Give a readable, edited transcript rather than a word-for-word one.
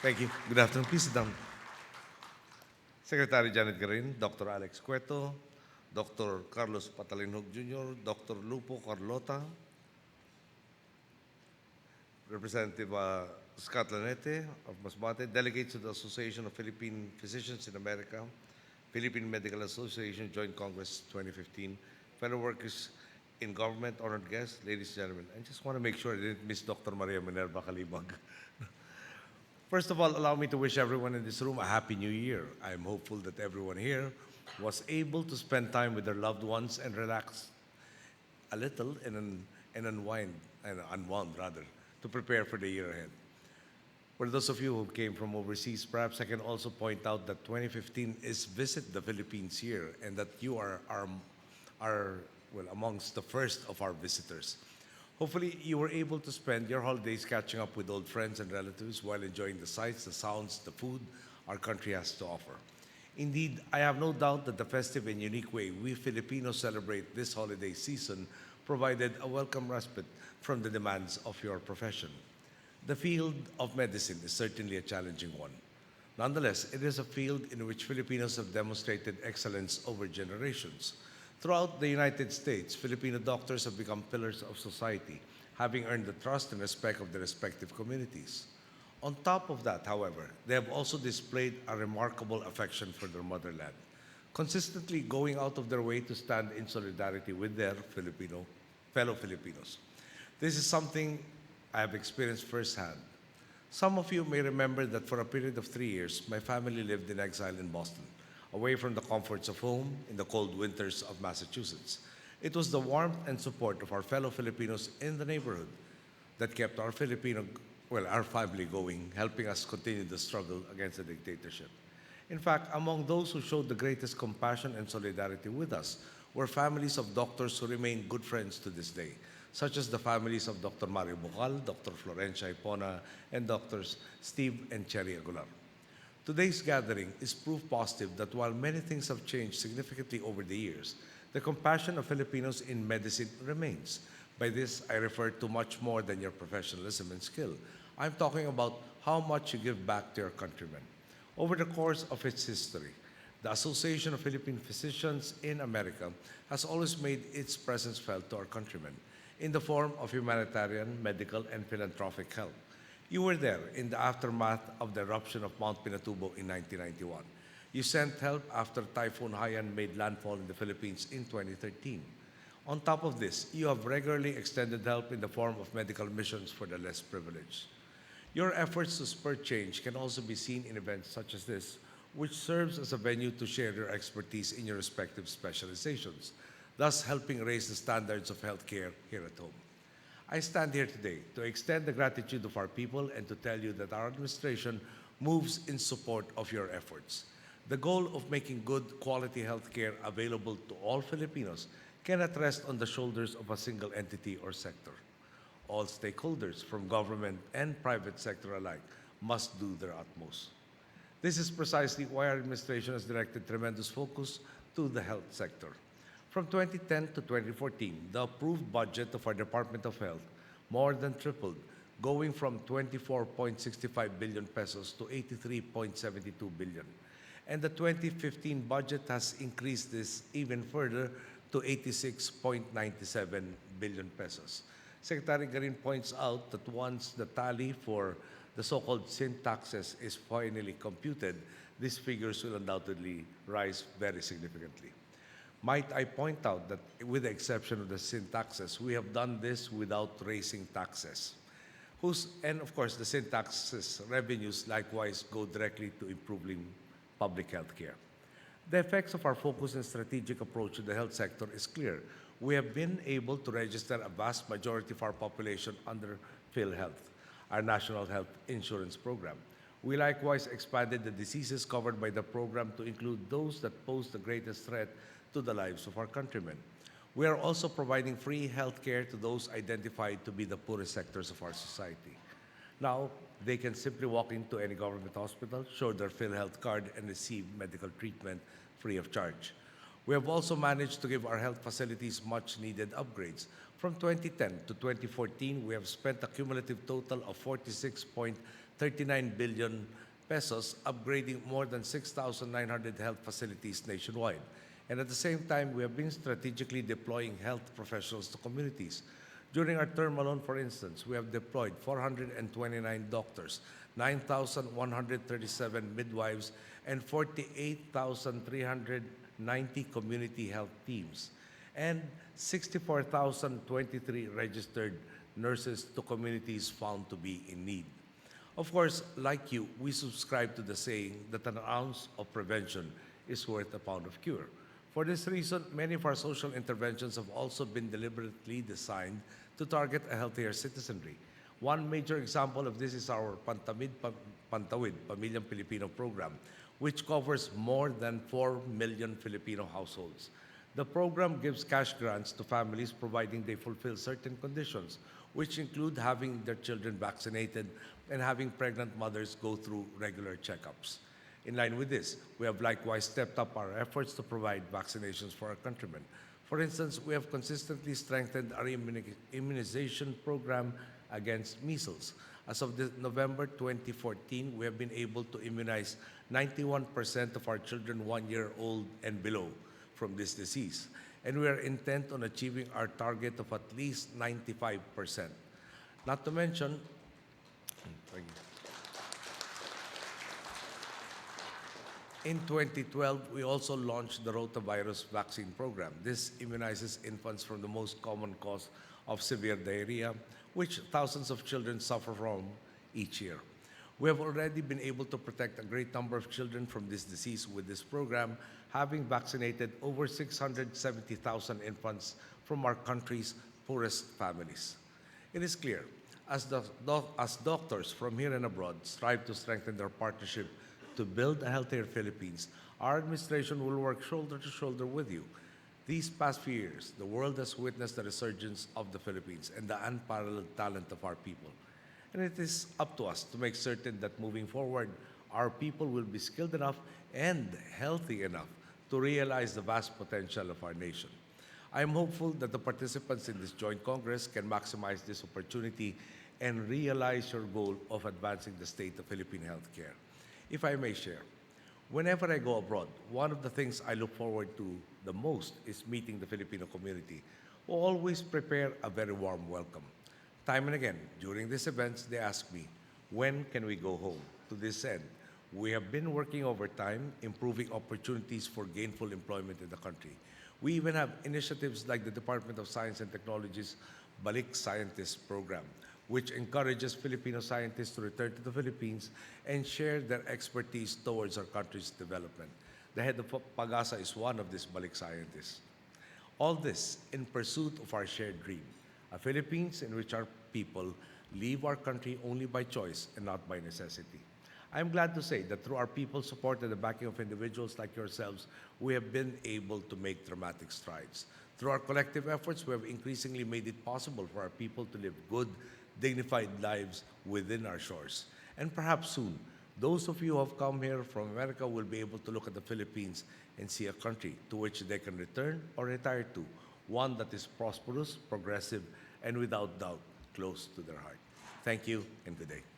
Thank you. Good afternoon. Please sit down. Secretary Janet Garin, Dr. Alex Cueto, Dr. Carlos Patalinhog Jr., Dr. Lupo Carlota, Representative Scott Lanete of Masbate, delegates to the Association of Philippine Physicians in America, Philippine Medical Association Joint Congress 2015, fellow workers in government, honored guests, ladies and gentlemen. I just want to make sure I didn't miss Dr. Maria Minerva Calibag. First of all, allow me to wish everyone in this room a Happy New Year. I am hopeful that everyone here was able to spend time with their loved ones and relax a little and unwound rather, to prepare for the year ahead. For those of you who came from overseas, perhaps I can also point out that 2015 is Visit the Philippines year, and that you are amongst the first of our visitors. Hopefully, you were able to spend your holidays catching up with old friends and relatives while enjoying the sights, the sounds, the food our country has to offer. Indeed, I have no doubt that the festive and unique way we Filipinos celebrate this holiday season provided a welcome respite from the demands of your profession. The field of medicine is certainly a challenging one. Nonetheless, it is a field in which Filipinos have demonstrated excellence over generations. Throughout the United States, Filipino doctors have become pillars of society, having earned the trust and respect of their respective communities. On top of that, however, they have also displayed a remarkable affection for their motherland, consistently going out of their way to stand in solidarity with their fellow Filipinos. This is something I have experienced firsthand. Some of you may remember that for a period of 3 years, my family lived in exile in Boston, away from the comforts of home in the cold winters of Massachusetts. It was the warmth and support of our fellow Filipinos in the neighborhood that kept our family going, helping us continue the struggle against the dictatorship. In fact, among those who showed the greatest compassion and solidarity with us were families of doctors who remain good friends to this day, such as the families of Dr. Mario Bocal, Dr. Florencia Ipona, and Drs. Steve and Cherry Aguilar. Today's gathering is proof positive that while many things have changed significantly over the years, the compassion of Filipinos in medicine remains. By this, I refer to much more than your professionalism and skill. I'm talking about how much you give back to your countrymen. Over the course of its history, the Association of Philippine Physicians in America has always made its presence felt to our countrymen in the form of humanitarian, medical, and philanthropic help. You were there in the aftermath of the eruption of Mount Pinatubo in 1991. You sent help after Typhoon Haiyan made landfall in the Philippines in 2013. On top of this, you have regularly extended help in the form of medical missions for the less privileged. Your efforts to spur change can also be seen in events such as this, which serves as a venue to share your expertise in your respective specializations, thus helping raise the standards of healthcare here at home. I stand here today to extend the gratitude of our people and to tell you that our administration moves in support of your efforts. The goal of making good quality healthcare available to all Filipinos cannot rest on the shoulders of a single entity or sector. All stakeholders, from government and private sector alike, must do their utmost. This is precisely why our administration has directed tremendous focus to the health sector. From 2010 to 2014, the approved budget of our Department of Health more than tripled, going from 24.65 billion pesos to 83.72 billion. And the 2015 budget has increased this even further to 86.97 billion pesos. Secretary Garin points out that once the tally for the so-called sin taxes is finally computed, these figures will undoubtedly rise very significantly. Might I point out that with the exception of the sin taxes, we have done this without raising taxes. And of course, the sin taxes revenues likewise go directly to improving public health care. The effects of our focus and strategic approach to the health sector is clear. We have been able to register a vast majority of our population under PhilHealth, our National Health Insurance Program. We likewise expanded the diseases covered by the program to include those that pose the greatest threat to the lives of our countrymen. We are also providing free health care to those identified to be the poorest sectors of our society. Now, they can simply walk into any government hospital, show their PhilHealth card, and receive medical treatment free of charge. We have also managed to give our health facilities much needed upgrades. From 2010 to 2014, we have spent a cumulative total of 46.39 billion pesos upgrading more than 6,900 health facilities nationwide. And at the same time, we have been strategically deploying health professionals to communities. During our term alone, for instance, we have deployed 429 doctors, 9,137 midwives, and 48,390 community health teams, and 64,023 registered nurses to communities found to be in need. Of course, like you, we subscribe to the saying that an ounce of prevention is worth a pound of cure. For this reason, many of our social interventions have also been deliberately designed to target a healthier citizenry. One major example of this is our Pantawid, Pamilyang Pilipino program, which covers more than 4 million Filipino households. The program gives cash grants to families providing they fulfill certain conditions, which include having their children vaccinated and having pregnant mothers go through regular checkups. In line with this, we have likewise stepped up our efforts to provide vaccinations for our countrymen. For instance, we have consistently strengthened our immunization program against measles. As of November 2014, we have been able to immunize 91% of our children 1 year old and below from this disease. And we are intent on achieving our target of at least 95%. Not to mention, in 2012, we also launched the rotavirus vaccine program. This immunizes infants from the most common cause of severe diarrhea, which thousands of children suffer from each year. We have already been able to protect a great number of children from this disease with this program, having vaccinated over 670,000 infants from our country's poorest families. It is clear, as doctors from here and abroad strive to strengthen their partnership to build a healthier Philippines, our administration will work shoulder to shoulder with you. These past few years, the world has witnessed the resurgence of the Philippines and the unparalleled talent of our people. And it is up to us to make certain that moving forward, our people will be skilled enough and healthy enough to realize the vast potential of our nation. I am hopeful that the participants in this joint Congress can maximize this opportunity and realize your goal of advancing the state of Philippine healthcare. If I may share, whenever I go abroad, one of the things I look forward to the most is meeting the Filipino community, who always prepare a very warm welcome. Time and again, during these events, they ask me, when can we go home? To this end, we have been working overtime, improving opportunities for gainful employment in the country. We even have initiatives like the Department of Science and Technology's Balik Scientist program, which encourages Filipino scientists to return to the Philippines and share their expertise towards our country's development. The head of Pagasa is one of these Balik scientists. All this in pursuit of our shared dream, a Philippines in which our people leave our country only by choice and not by necessity. I am glad to say that through our people's support and the backing of individuals like yourselves, we have been able to make dramatic strides. Through our collective efforts, we have increasingly made it possible for our people to live good, dignified lives within our shores. And perhaps soon, those of you who have come here from America will be able to look at the Philippines and see a country to which they can return or retire to, one that is prosperous, progressive, and without doubt, close to their heart. Thank you and good day.